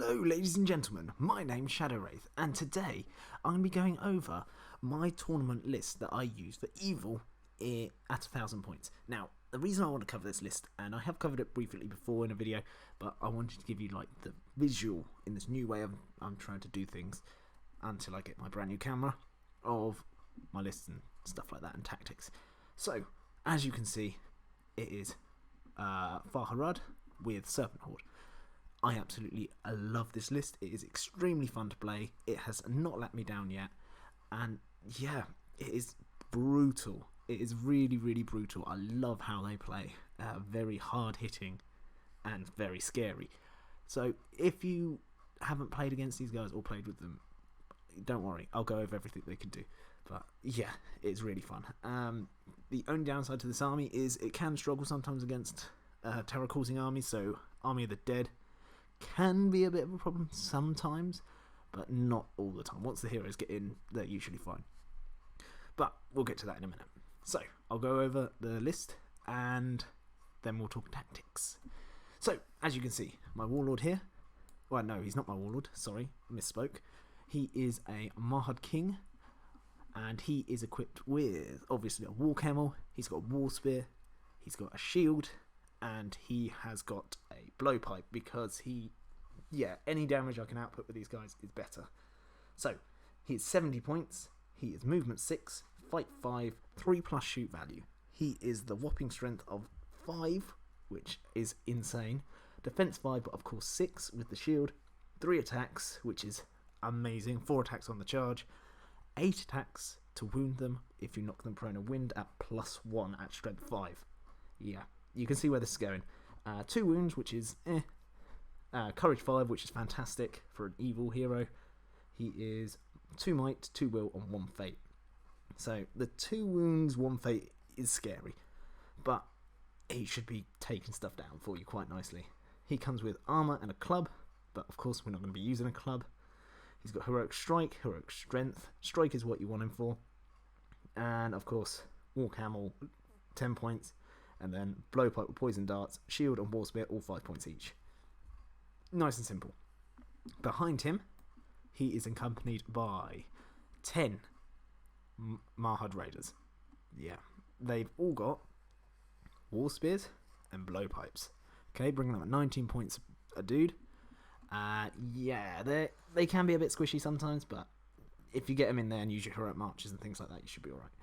Hello ladies and gentlemen, my name's Wraith, and today I'm going to be going over my tournament list that I use for Evil at 1,000 points. Now, the reason I want to cover this list, and I have covered it briefly before in a video, but I wanted to give you like the visual in this new way I'm trying to do things until I get my brand new camera of my lists and stuff like that and tactics. So, as you can see, it is Farharad with Serpent Horde. I absolutely love this list. It is extremely fun to play. It has not let me down yet. And yeah, it is brutal. It is really, really brutal. I love how they play. Very hard hitting and very scary. So if you haven't played against these guys or played with them, don't worry. I'll go over everything they can do. But yeah, it's really fun. The only downside to this army is it can struggle sometimes against terror-causing armies. So Army of the Dead can be a bit of a problem sometimes, but not all the time. Once the heroes get in, they're usually fine. But we'll get to that in a minute. So, I'll go over the list, and then we'll talk tactics. So, as you can see, my Warlord here, well, no, he's not my Warlord, sorry, misspoke. He is a Mahad King, and he is equipped with, obviously, a War Camel, he's got a War Spear, he's got a Shield, and he has got a Blowpipe because any damage I can output with these guys is better. So, he is 70 points, he is movement 6, fight 5, 3+ shoot value. He is the whopping strength of 5, which is insane. Defense 5, but of course 6 with the shield. 3 attacks, which is amazing. 4 attacks on the charge. 8 attacks to wound them if you knock them prone and wind at +1 at strength 5. Yeah. You can see where this is going. 2 wounds, which is courage 5, which is fantastic for an evil hero. He is 2 might, 2 will, and 1 fate. So the 2 wounds, 1 fate is scary, but he should be taking stuff down for you quite nicely. He comes with armor and a club, but of course we're not going to be using a club. He's got heroic strike, heroic strength. Strike is what you want him for, and of course War Camel, 10 points. And then Blowpipe with Poison Darts, Shield and War Spear, all 5 points each. Nice and simple. Behind him, he is accompanied by 10 Mahad Raiders. Yeah, they've all got War Spears and Blowpipes. Okay, bringing them at 19 points a dude. Yeah, they can be a bit squishy sometimes, but if you get them in there and use your heroic marches and things like that, you should be alright.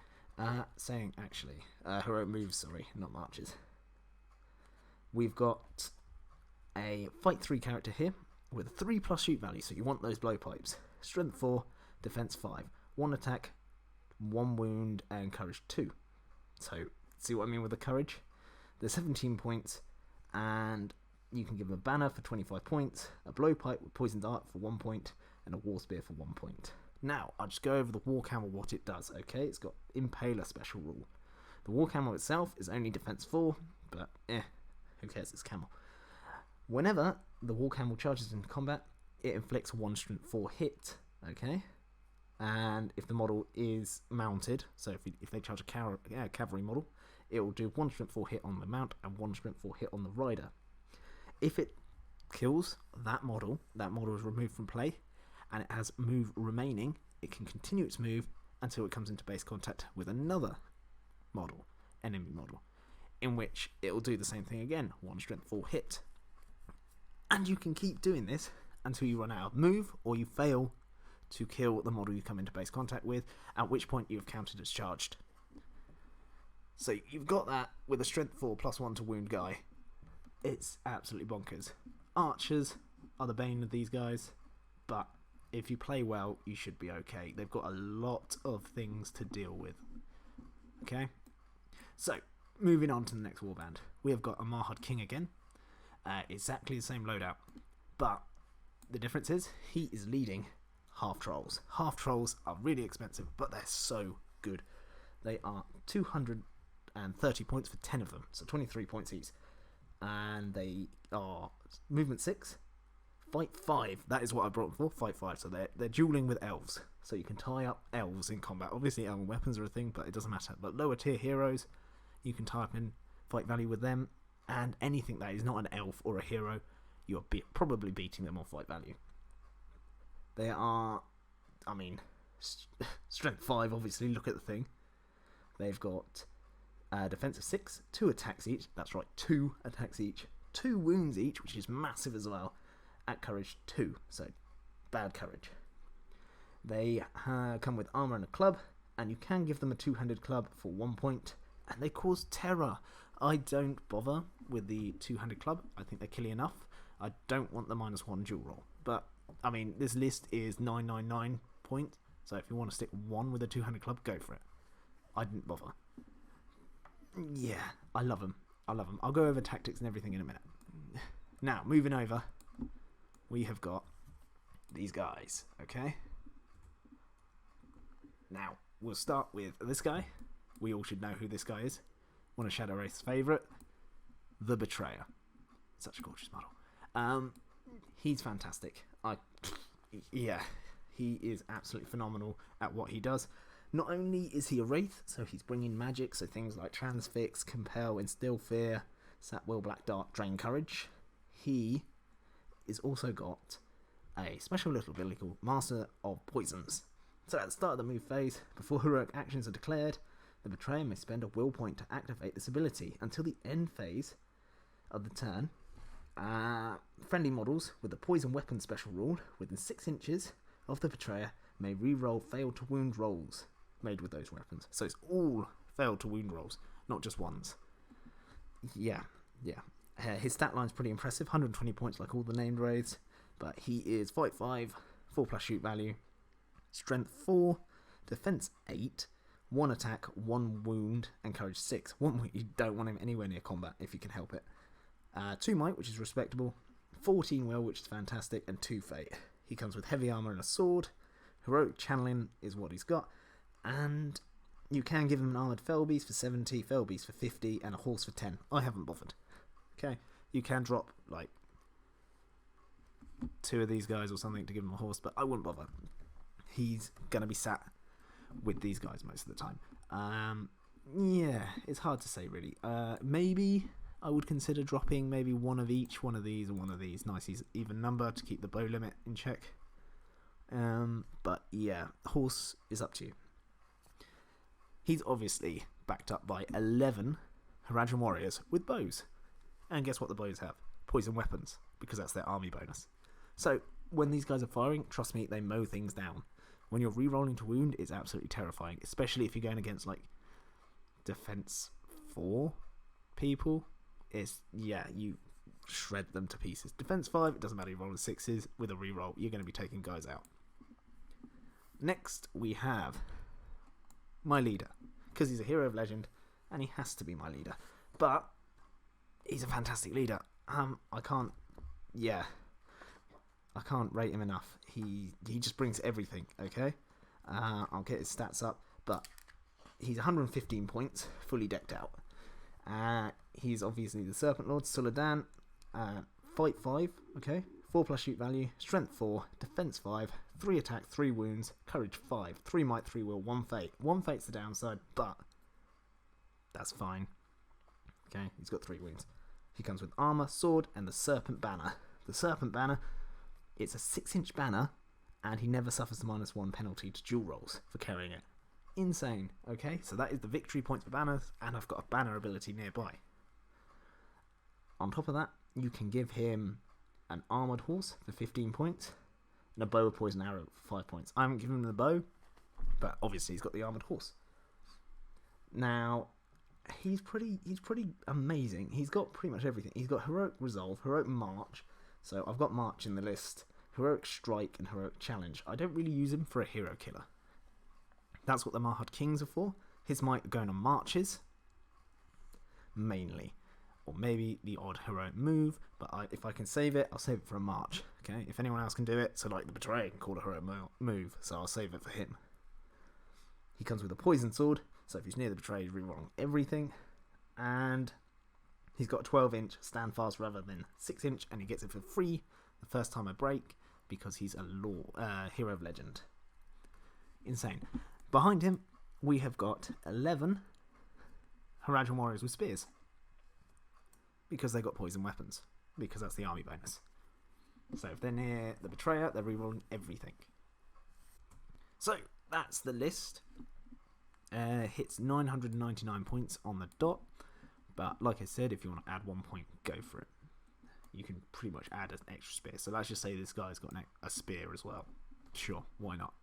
Heroic moves, sorry, not marches. We've got a fight 3 character here with a 3+ shoot value, so you want those Blowpipes. Strength 4, defense 5, 1 attack, 1 wound, and courage 2. So, see what I mean with the courage? They're 17 points, and you can give them a banner for 25 points, a Blowpipe with Poison Dart for 1 point, and a War Spear for 1 point. Now, I'll just go over the War Camel, what it does, okay? It's got Impaler special rule. The War Camel itself is only defense 4, but who cares, it's camel. Whenever the War Camel charges into combat, it inflicts 1 strength 4 hit, okay? And if the model is mounted, so if they charge a cavalry model, it will do 1 strength 4 hit on the mount and 1 strength 4 hit on the rider. If it kills that model is removed from play, and it has move remaining, it can continue its move until it comes into base contact with another enemy model, in which it will do the same thing again, 1 strength 4 hit. And you can keep doing this until you run out of move, or you fail to kill the model you come into base contact with, at which point you have counted as charged. So you've got that with a strength 4 +1 to wound guy. It's absolutely bonkers. Archers are the bane of these guys, but if you play well, you should be okay. They've got a lot of things to deal with. Okay? So, moving on to the next warband. We have got a Mahad King again. Exactly the same loadout. But the difference is, he is leading half trolls. Half trolls are really expensive, but they're so good. They are 230 points for 10 of them, so 23 points each. And they are movement 6. Fight 5, that is what I brought them for, fight 5, so they're dueling with elves, so you can tie up elves in combat. Obviously elven weapons are a thing, but it doesn't matter. But lower tier heroes, you can tie up in fight value with them, and anything that is not an elf or a hero, you're probably beating them on fight value. They are, I mean, strength 5, obviously, look at the thing. They've got defense of 6, 2 attacks each, that's right, 2 attacks each, 2 wounds each, which is massive as well, at courage 2, so bad courage. They come with armor and a club, and you can give them a two-handed club for 1 point, and they cause terror. I don't bother with the two-handed club. I think they're killy enough. I don't want the -1 dual roll. But, I mean, this list is 999 points, so if you want to stick 1 with a two-handed club, go for it. I didn't bother. Yeah, I love them. I love them. I'll go over tactics and everything in a minute. Now, moving over, we have got these guys, okay? Now, we'll start with this guy. We all should know who this guy is. One of Shadow Wraith's favourite, the Betrayer. Such a gorgeous model. He's fantastic. Yeah, he is absolutely phenomenal at what he does. Not only is he a Wraith, so he's bringing magic, so things like Transfix, Compel, Instill Fear, Sap Will, Black Dart, Drain Courage. He is also got a special little ability called Master of Poisons. So at the start of the move phase, before heroic actions are declared, the Betrayer may spend a will point to activate this ability. Until the end phase of the turn, friendly models with the Poison Weapon special rule within 6 inches of the Betrayer may re-roll failed to wound rolls made with those weapons. So it's all failed to wound rolls, not just ones. Yeah. His stat line's pretty impressive, 120 points like all the named Wraiths, but he is fight 5, 4+ shoot value, strength 4, defense 8, 1 attack, 1 wound, and courage 6. You don't want him anywhere near combat if you can help it. 2 might, which is respectable, 14 will, which is fantastic, and 2 fate. He comes with heavy armor and a sword. Heroic channeling is what he's got, and you can give him an armored fell beast for 70, fell beast for 50, and a horse for 10. I haven't bothered. Okay, you can drop like 2 of these guys or something to give him a horse, but I wouldn't bother. He's gonna be sat with these guys most of the time. Yeah, it's hard to say really. Maybe I would consider dropping maybe one of each, one of these and one of these. Nice even number to keep the bow limit in check. But yeah, horse is up to you. He's obviously backed up by 11 Haradrim warriors with bows. And guess what the bows have? Poison weapons, because that's their army bonus. So when these guys are firing, trust me, they mow things down. When you're re-rolling to wound, it's absolutely terrifying, especially if you're going against like defense 4 people. You shred them to pieces. Defense 5, it doesn't matter, you're rolling 6s. With a re-roll, you're going to be taking guys out. Next, we have my leader, because he's a hero of legend, and he has to be my leader. But he's a fantastic leader. I can't rate him enough. He just brings everything, okay? I'll get his stats up, but he's 115 points, fully decked out. He's obviously the Serpent Lord, Suladan. Fight 5, okay? 4+ shoot value, strength 4, defense 5, 3 attack, 3 wounds, courage 5, 3 might, 3 will, 1 fate. 1 fate's the downside, but that's fine. Okay, he's got 3 wounds. He comes with armor, sword, and the Serpent Banner. The Serpent Banner, it's a 6-inch banner, and he never suffers the -1 penalty to dual rolls for carrying it. Insane, okay? So that is the victory points for banners, and I've got a banner ability nearby. On top of that, you can give him an armoured horse for 15 points, and a bow of poison arrow for 5 points. I haven't given him the bow, but obviously he's got the armoured horse. Now, he's pretty amazing. He's got pretty much everything. He's got Heroic Resolve, Heroic March, so I've got March in the list, Heroic Strike, and Heroic Challenge. I don't really use him for a hero killer. That's what the Mahad Kings are for. His might are going on marches, mainly. Or maybe the odd heroic move, but if I can save it, I'll save it for a march. Okay, if anyone else can do it, so like the Betrayer can call a heroic move, so I'll save it for him. He comes with a poison sword, so if he's near the Betrayer, he's rerolling everything. And he's got a 12-inch stand fast rather than 6-inch, and he gets it for free the first time I break because he's a hero of legend. Insane. Behind him, we have got 11 Haradrim warriors with spears. Because they got poison weapons. Because that's the army bonus. So if they're near the Betrayer, they're rerolling everything. So that's the list. Hits 999 points on the dot. But like I said, if you want to add 1 point, go for it. You can pretty much add an extra spear. So let's just say this guy's got a spear as well. Sure, why not?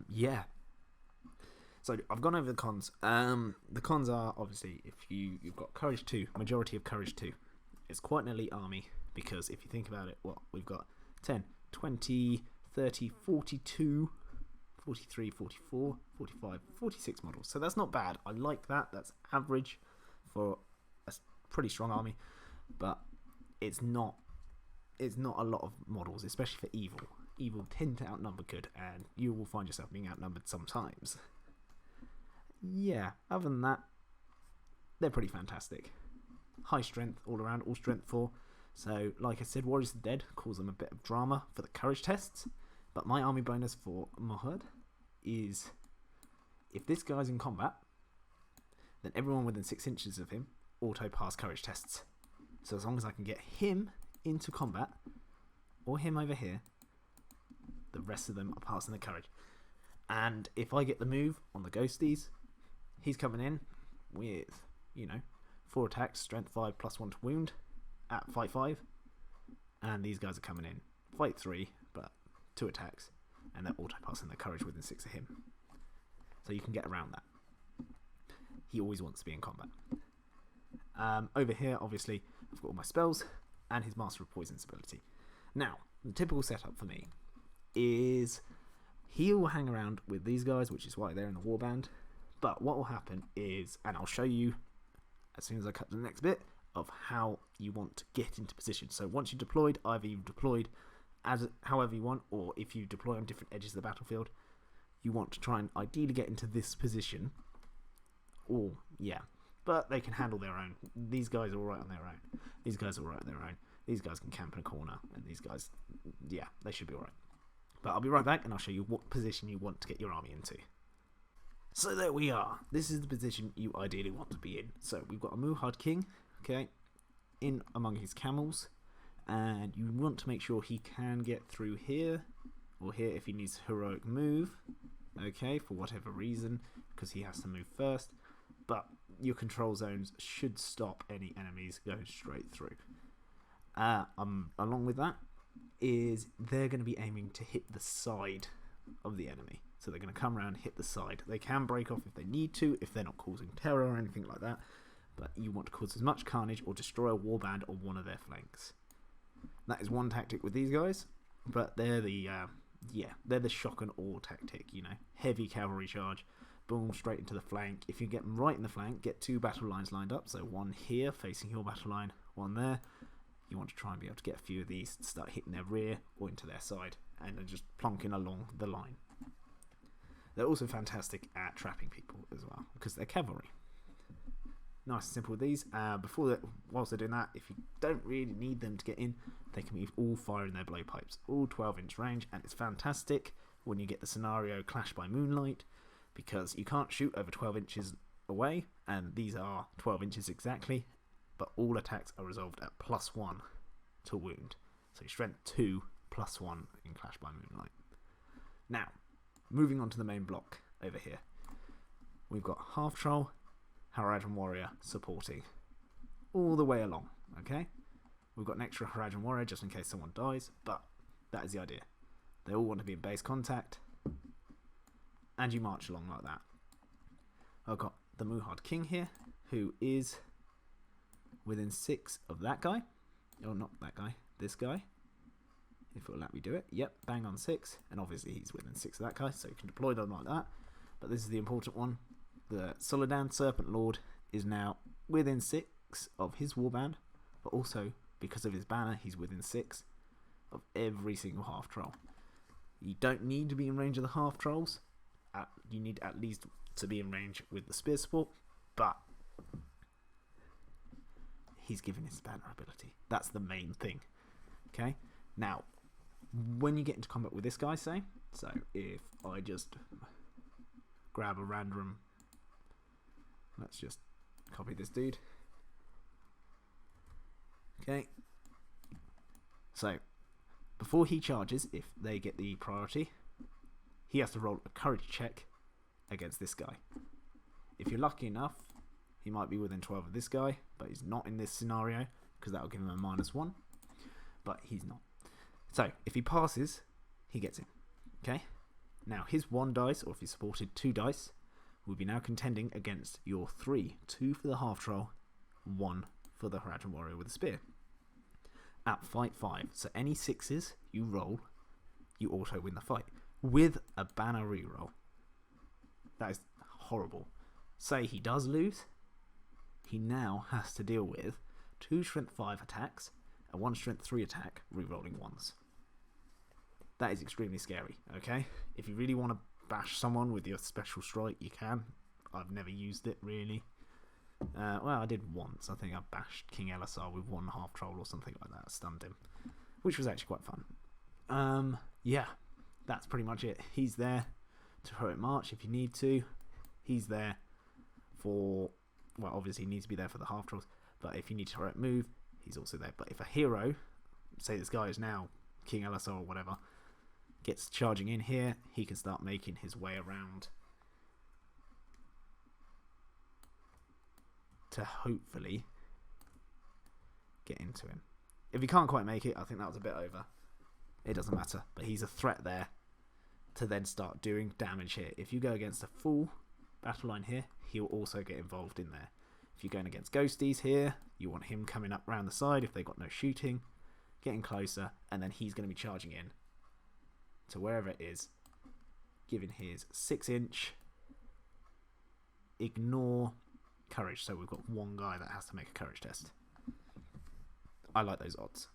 Yeah. So I've gone over the cons. The cons are obviously if you've got Courage 2, majority of Courage 2. It's quite an elite army because if you think about it, well, we've got 10, 20, 30, 42, 43, 44, 45, 46 models. So that's not bad. I like that. That's average for a pretty strong army, but it's not a lot of models, especially for evil. Evil tend to outnumber good, and you will find yourself being outnumbered sometimes. Yeah, other than that, they're pretty fantastic. High strength all around, all strength 4. So, like I said, Warriors of the Dead calls them a bit of drama for the courage tests. But my army bonus for Mohud is if this guy's in combat, then everyone within 6 inches of him auto-pass courage tests. So as long as I can get him into combat, or him over here, the rest of them are passing the courage. And if I get the move on the ghosties, he's coming in with, 4 attacks, strength 5 plus 1 to wound at 5/5. And these guys are coming in, fight 3, but 2 attacks, and they're auto-passing their courage within 6 of him. So you can get around that. He always wants to be in combat. Over here, obviously, I've got all my spells and his Master of Poison's ability. Now, the typical setup for me is he will hang around with these guys, which is why they're in the warband. But what will happen is, and I'll show you as soon as I cut to the next bit, of how you want to get into position. So once you've deployed, either you've deployed as however you want, or if you deploy on different edges of the battlefield, you want to try and ideally get into this position. Or, yeah, but they can handle their own. These guys are alright on their own. These guys are alright on their own. These guys can camp in a corner, and these guys, yeah, they should be alright. But I'll be right back and I'll show you what position you want to get your army into. So there we are. This is the position you ideally want to be in. So we've got a Muhard King, okay, in among his camels. And you want to make sure he can get through here, or here if he needs a heroic move, okay, for whatever reason, because he has to move first. But your control zones should stop any enemies going straight through. Along with that is they're going to be aiming to hit the side of the enemy. So they're going to come around, hit the side. They can break off if they need to, if they're not causing terror or anything like that. But you want to cause as much carnage or destroy a warband on one of their flanks. That is one tactic with these guys, but they're the they're the shock and awe tactic. Heavy cavalry charge, boom, straight into the flank. If you get them right in the flank, get 2 battle lines lined up. So one here facing your battle line, one there. You want to try and be able to get a few of these to start hitting their rear or into their side, and then just plonking along the line. They're also fantastic at trapping people as well because they're cavalry. Nice and simple with these. Whilst they're doing that, if you don't really need them to get in, they can be all firing their blowpipes, all 12-inch range, and it's fantastic when you get the scenario Clash by Moonlight, because you can't shoot over 12 inches away, and these are 12 inches exactly, but all attacks are resolved at +1 to wound. So strength 2 +1 in Clash by Moonlight. Now, moving on to the main block over here, we've got Half Troll, Haradrim Warrior supporting all the way along, okay? We've got an extra Haradrim Warrior just in case someone dies, but that is the idea. They all want to be in base contact, and you march along like that. I've got the Muhard King here, who is within 6 of that guy. Oh, not that guy, this guy. If it'll let me do it. Yep, bang on 6, and obviously he's within 6 of that guy, so you can deploy them like that. But this is the important one. The Soladan Serpent Lord is now within 6 of his warband, but also, because of his banner, he's within 6 of every single half troll. You don't need to be in range of the half trolls. You need at least to be in range with the spear support, but he's given his banner ability. That's the main thing. Okay? Now, when you get into combat with this guy, say, so if I just grab a random, let's just copy this dude. Okay. So, before he charges, if they get the priority, he has to roll a courage check against this guy. If you're lucky enough, he might be within 12 of this guy, but he's not in this scenario, because that'll give him a -1. But he's not. So, if he passes, he gets in. Okay? Now, his 1 dice, or if he's supported 2 dice, will be now contending against your 3. 2 for the half-troll, 1 for the Horadrim Warrior with a spear. At fight 5, so any 6s you roll, you auto win the fight. With a banner reroll. That is horrible. Say he does lose, he now has to deal with 2 strength 5 attacks, and 1 strength 3 attack, rerolling 1s. That is extremely scary, okay? If you really want to bash someone with your special strike, you can. I've never used it, really. Well, I did once. I think I bashed King Elisar with 1 half-troll or something like that. Stunned him, which was actually quite fun. Yeah, that's pretty much it. He's there to heroic march if you need to. He's there for... Well, obviously he needs to be there for the half-trolls, but if you need to heroic move, he's also there. But if a hero, say this guy is now King Elisar or whatever, gets charging in here, he can start making his way around to hopefully get into him. If he can't quite make it, I think that was a bit over. It doesn't matter, but he's a threat there to then start doing damage here. If you go against a full battle line here, he'll also get involved in there. If you're going against ghosties here, you want him coming up round the side if they've got no shooting, getting closer, and then he's going to be charging in to wherever it is, giving his 6-inch ignore courage. So we've got 1 guy that has to make a courage test. I like those odds.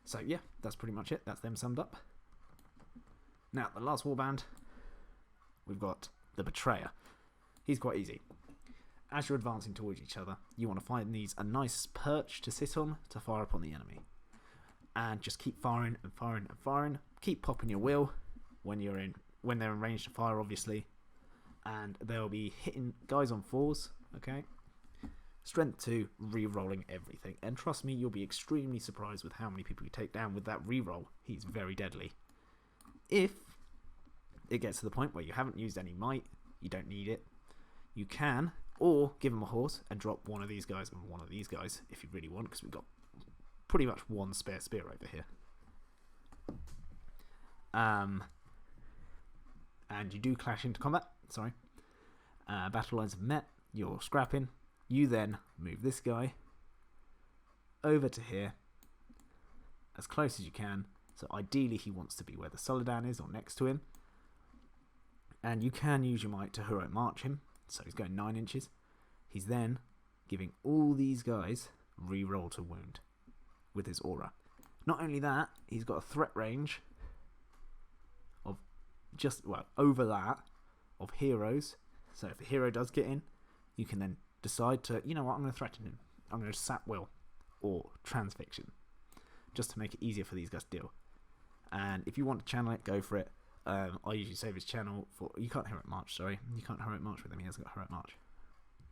So yeah, that's pretty much it. That's them summed up. Now, the last warband, we've got the Betrayer. He's quite easy. As you're advancing towards each other, you want to find these a nice perch to sit on to fire upon the enemy. And just keep firing and firing and firing. Keep popping your wheel when they're in range to fire, obviously. And they'll be hitting guys on 4s, okay? Strength 2, re-rolling everything. And trust me, you'll be extremely surprised with how many people you take down with that re-roll. He's very deadly. If it gets to the point where you haven't used any might, you don't need it, you can, or give him a horse and drop 1 of these guys and 1 of these guys if you really want, because we've got pretty much 1 spare spear over here. And you do clash into combat. Sorry. Battle lines have met. You're scrapping. You then move this guy over to here as close as you can. So ideally he wants to be where the Solidan is or next to him. And you can use your might to heroic march him. So he's going 9 inches. He's then giving all these guys re-roll to wound with his aura. Not only that, he's got a threat range of just, well, over that of heroes. So if a hero does get in, you can then decide to, you know what, I'm going to threaten him. I'm going to sap will or transfixion just to make it easier for these guys to deal. And if you want to channel it, go for it. I usually save his channel for... You can't heroic march, sorry. You can't heroic march with him. He hasn't got heroic march.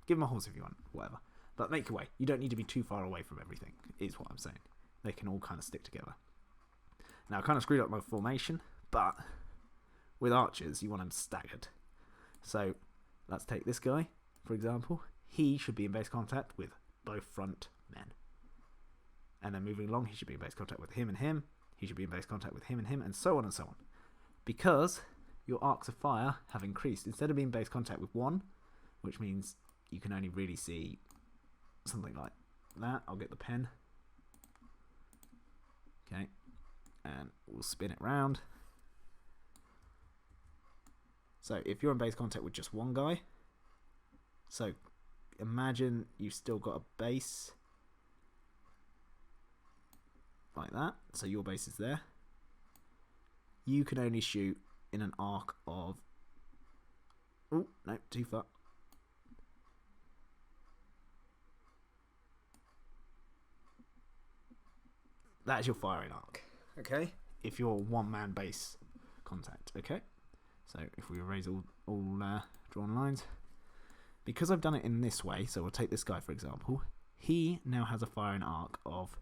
Give him a horse if you want, whatever. But make your way. You don't need to be too far away from everything, is what I'm saying. They can all kind of stick together. Now, I kind of screwed up my formation, but with archers, you want them staggered. So, let's take this guy, for example. He should be in base contact with both front men. And then moving along, he should be in base contact with him and him. He should be in base contact with him, and so on and so on. Because your arcs of fire have increased. Instead of being base contact with 1, which means you can only really see something like that. I'll get the pen. Okay. And we'll spin it round. So if you're in base contact with just 1 guy, so imagine you've still got a base like that. So your base is there. You can only shoot in an arc of... Oh, no, too far. That is your firing arc, okay? If you're 1-man base contact, okay? So if we erase all drawn lines. Because I've done it in this way, so we'll take this guy for example. He now has a firing arc of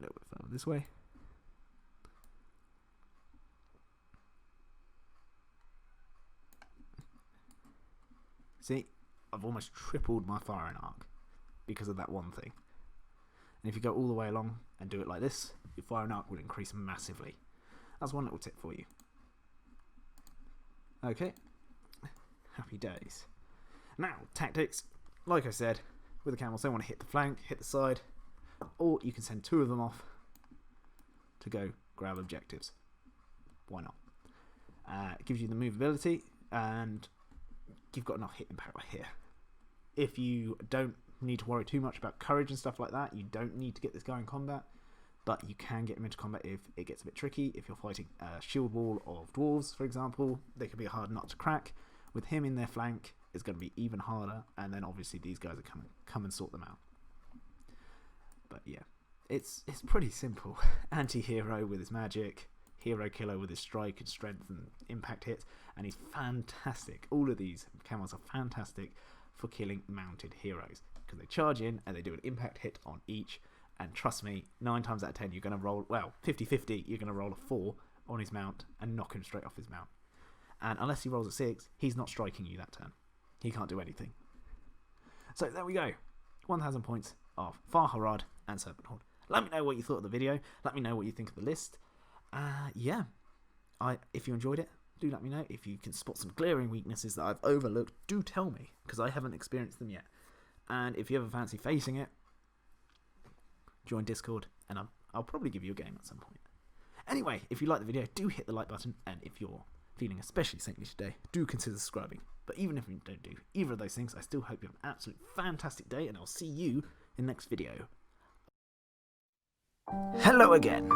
little bit further this way. See, I've almost tripled my firing arc because of that one thing. And if you go all the way along and do it like this, your firing arc will increase massively. That's one little tip for you. Okay, happy days. Now, tactics. Like I said, with the camels, they want to hit the flank, hit the side, or you can send 2 of them off to go grab objectives. Why not? It gives you the movability, and you've got enough hitting power here. If you don't need to worry too much about courage and stuff like that, you don't need to get this guy in combat, but you can get him into combat if it gets a bit tricky. If you're fighting a shield wall of dwarves, for example, they can be a hard nut to crack. With him in their flank, it's going to be even harder, and then obviously these guys are come and sort them out. But yeah, it's pretty simple. Anti-hero with his magic, hero killer with his strike and strength and impact hit, and he's fantastic. All of these camels are fantastic for killing mounted heroes because they charge in and they do an impact hit on each. And trust me, 9 times out of 10 you're going to roll, well, 50-50, you're going to roll a 4 on his mount and knock him straight off his mount. And unless he rolls a 6, he's not striking you that turn. He can't do anything. So there we go. 1,000 points of Farharad and Serpent Horde. Let me know what you thought of the video. Let me know what you think of the list. Yeah. If you enjoyed it, do let me know. If you can spot some glaring weaknesses that I've overlooked, do tell me, because I haven't experienced them yet. And if you ever fancy facing it, join Discord, and I'll probably give you a game at some point. Anyway, if you like the video, do hit the like button, and if you're feeling especially saintly today, do consider subscribing. But even if you don't do either of those things, I still hope you have an absolute fantastic day, and I'll see you in the next video. Hello again!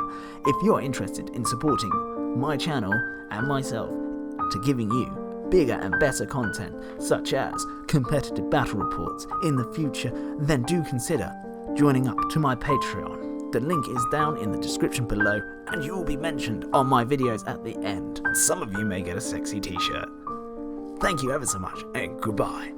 If you're interested in supporting my channel and myself to giving you bigger and better content, such as competitive battle reports in the future, then do consider joining up to my Patreon. The link is down in the description below, and you will be mentioned on my videos at the end. Some of you may get a sexy t-shirt. Thank you ever so much, and goodbye.